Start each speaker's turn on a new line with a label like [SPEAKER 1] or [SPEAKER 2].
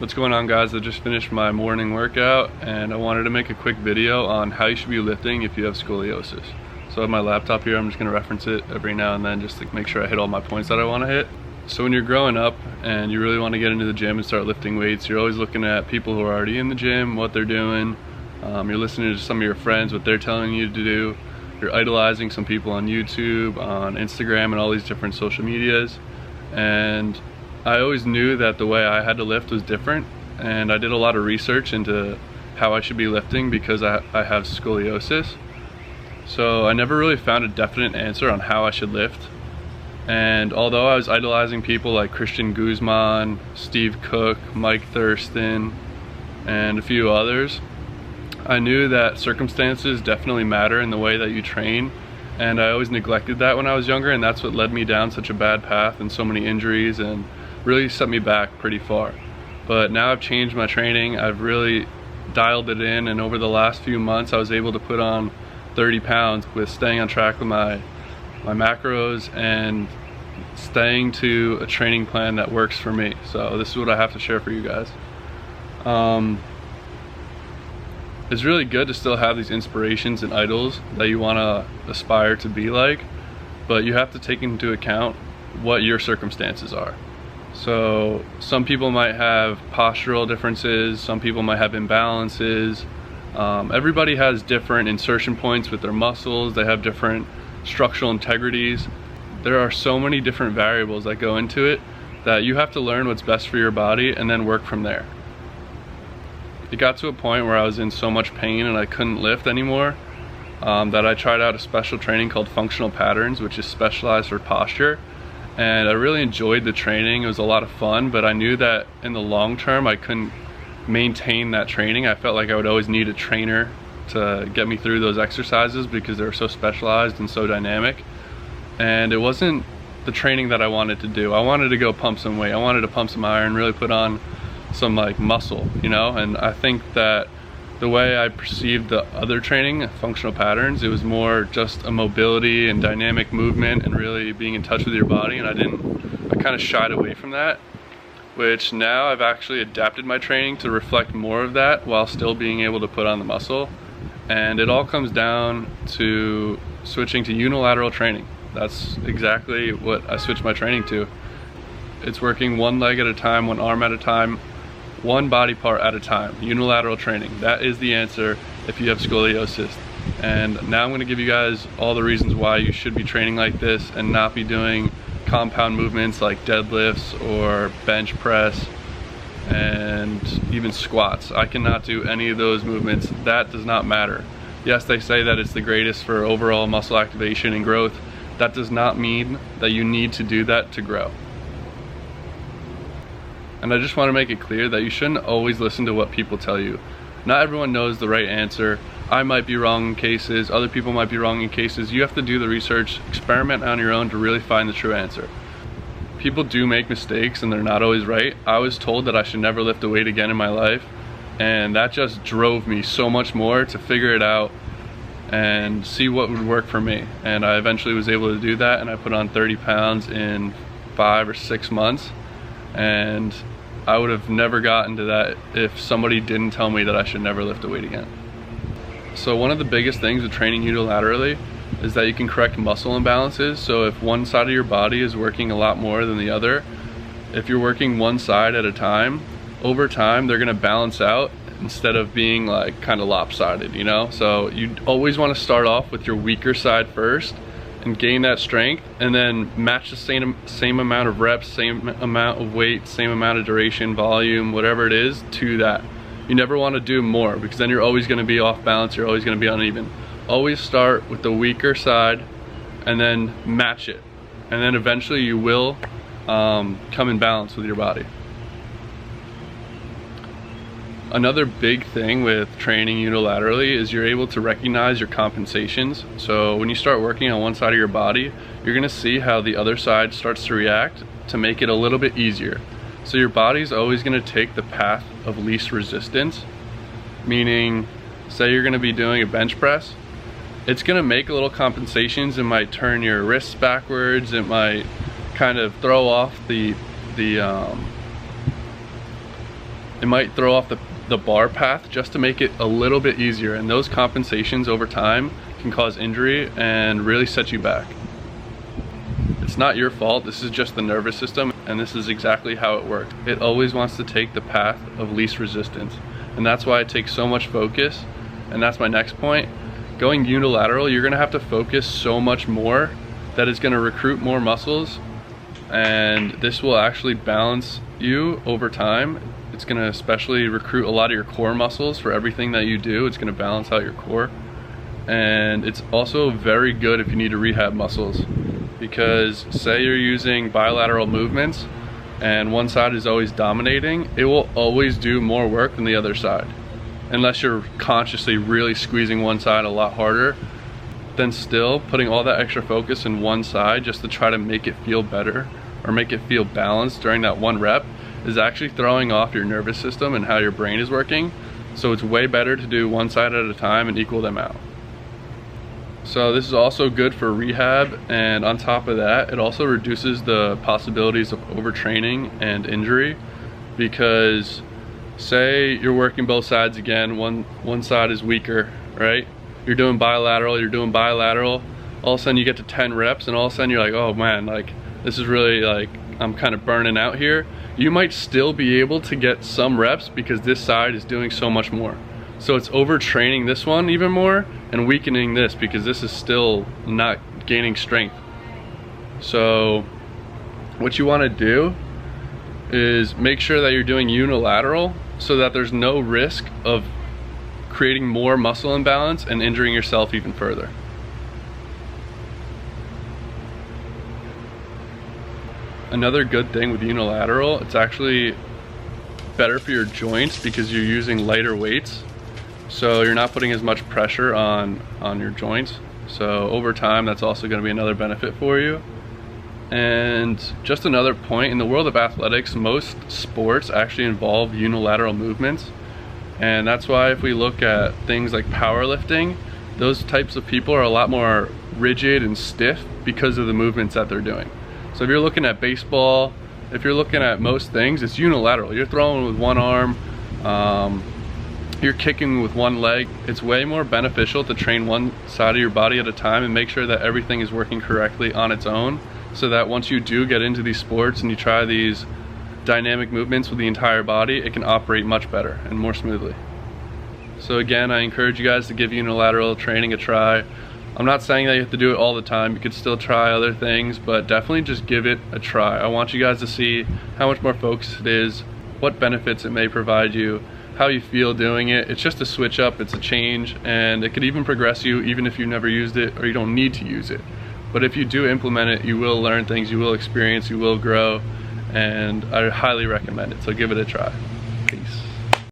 [SPEAKER 1] What's going on, guys? I just finished my morning workout and I wanted to make a quick video on how you should be lifting if you have scoliosis. So I have my laptop here. I'm just going to reference it every now and then just to make sure I hit all my points that I want to hit. So when you're growing up and you really want to get into the gym and start lifting weights, you're always looking at people who are already in the gym, what they're doing. You're listening to some of your friends, what they're telling you to do. You're idolizing some people on YouTube, on Instagram, and all these different social medias. And I always knew that the way I had to lift was different, and I did a lot of research into how I should be lifting because I have scoliosis. So I never really found a definite answer on how I should lift. And although I was idolizing people like Christian Guzman, Steve Cook, Mike Thurston, and a few others, I knew that circumstances definitely matter in the way that you train, and I always neglected that when I was younger, and that's what led me down such a bad path and so many injuries and really set me back pretty far. But now I've changed my training, I've really dialed it in, and over the last few months I was able to put on 30 pounds with staying on track with my macros and staying to a training plan that works for me. So this is what I have to share for you guys. It's really good to still have these inspirations and idols that you want to aspire to be like, but you have to take into account what your circumstances are. So some people might have postural differences, some people might have imbalances. Everybody has different insertion points with their muscles, they have different structural integrities. There are so many different variables that go into it that you have to learn what's best for your body and then work from there. It got to a point where I was in so much pain and I couldn't lift anymore that I tried out a special training called functional patterns, which is specialized for posture. And I really enjoyed the training. It was a lot of fun, but I knew that in the long term I couldn't maintain that training. I felt like I would always need a trainer to get me through those exercises because they were so specialized and so dynamic. And it wasn't the training that I wanted to do. I wanted to go pump some weight. I wanted to pump some iron, really put on some like muscle, you know? And I think that the way I perceived the other training, functional patterns, it was more just a mobility and dynamic movement and really being in touch with your body, and I kind of shied away from that, which now I've actually adapted my training to reflect more of that while still being able to put on the muscle. And it all comes down to switching to unilateral training. That's exactly what I switched my training to. It's working one leg at a time, one arm at a time, one body part at a time, unilateral training. That is the answer if you have scoliosis. And now I'm going to give you guys all the reasons why you should be training like this and not be doing compound movements like deadlifts or bench press and even squats. I cannot do any of those movements. That does not matter. Yes, they say that it's the greatest for overall muscle activation and growth. That does not mean that you need to do that to grow. And I just want to make it clear that you shouldn't always listen to what people tell you. Not everyone knows the right answer. I might be wrong in cases, other people might be wrong in cases. You have to do the research, experiment on your own to really find the true answer. People do make mistakes and they're not always right. I was told that I should never lift a weight again in my life, and that just drove me so much more to figure it out and see what would work for me. And I eventually was able to do that, and I put on 30 pounds in 5 or 6 months. And I would have never gotten to that if somebody didn't tell me that I should never lift a weight again. So one of the biggest things with training unilaterally is that you can correct muscle imbalances. So if one side of your body is working a lot more than the other, if you're working one side at a time, over time they're gonna balance out instead of being like kind of lopsided, you know? So you always wanna start off with your weaker side first and gain that strength, and then match the same amount of reps, same amount of weight, same amount of duration, volume, whatever it is, to that. You never want to do more because then you're always going to be off balance, you're always going to be uneven. Always start with the weaker side and then match it, and then eventually you will come in balance with your body. Another big thing with training unilaterally is you're able to recognize your compensations. So when you start working on one side of your body, you're gonna see how the other side starts to react to make it a little bit easier. So your body's always gonna take the path of least resistance, meaning say you're gonna be doing a bench press, it's gonna make little compensations. It might turn your wrists backwards, it might kind of throw off the it might throw off the bar path just to make it a little bit easier, and those compensations over time can cause injury and really set you back. It's not your fault, this is just the nervous system, and this is exactly how it works. It always wants to take the path of least resistance, and that's why it takes so much focus. And that's my next point. Going unilateral, you're gonna have to focus so much more that it's gonna recruit more muscles, and this will actually balance you over time. It's gonna especially recruit a lot of your core muscles for everything that you do. It's gonna balance out your core. And it's also very good if you need to rehab muscles, because say you're using bilateral movements and one side is always dominating, it will always do more work than the other side. Unless you're consciously really squeezing one side a lot harder, then still putting all that extra focus in one side just to try to make it feel better or make it feel balanced during that one rep is actually throwing off your nervous system and how your brain is working. So it's way better to do one side at a time and equal them out. So this is also good for rehab, and on top of that, it also reduces the possibilities of overtraining and injury, because say you're working both sides again, one side is weaker, right? You're doing bilateral, all of a sudden you get to 10 reps and all of a sudden you're like, oh man, like this is really like, I'm kind of burning out here. You might still be able to get some reps because this side is doing so much more. So it's overtraining this one even more and weakening this because this is still not gaining strength. So what you want to do is make sure that you're doing unilateral so that there's no risk of creating more muscle imbalance and injuring yourself even further. Another good thing with unilateral, it's actually better for your joints because you're using lighter weights. So you're not putting as much pressure on your joints. So over time, that's also going to be another benefit for you. And just another point, in the world of athletics, most sports actually involve unilateral movements. And that's why if we look at things like powerlifting, those types of people are a lot more rigid and stiff because of the movements that they're doing. So if you're looking at baseball, if you're looking at most things, it's unilateral. You're throwing with one arm, you're kicking with one leg. It's way more beneficial to train one side of your body at a time and make sure that everything is working correctly on its own, so that once you do get into these sports and you try these dynamic movements with the entire body, it can operate much better and more smoothly. So again, I encourage you guys to give unilateral training a try. I'm not saying that you have to do it all the time. You could still try other things, but definitely just give it a try. I want you guys to see how much more focused it is, what benefits it may provide you, how you feel doing it. It's just a switch up, it's a change, and it could even progress you even if you've never used it or you don't need to use it. But if you do implement it, you will learn things, you will experience, you will grow, and I highly recommend it, so give it a try.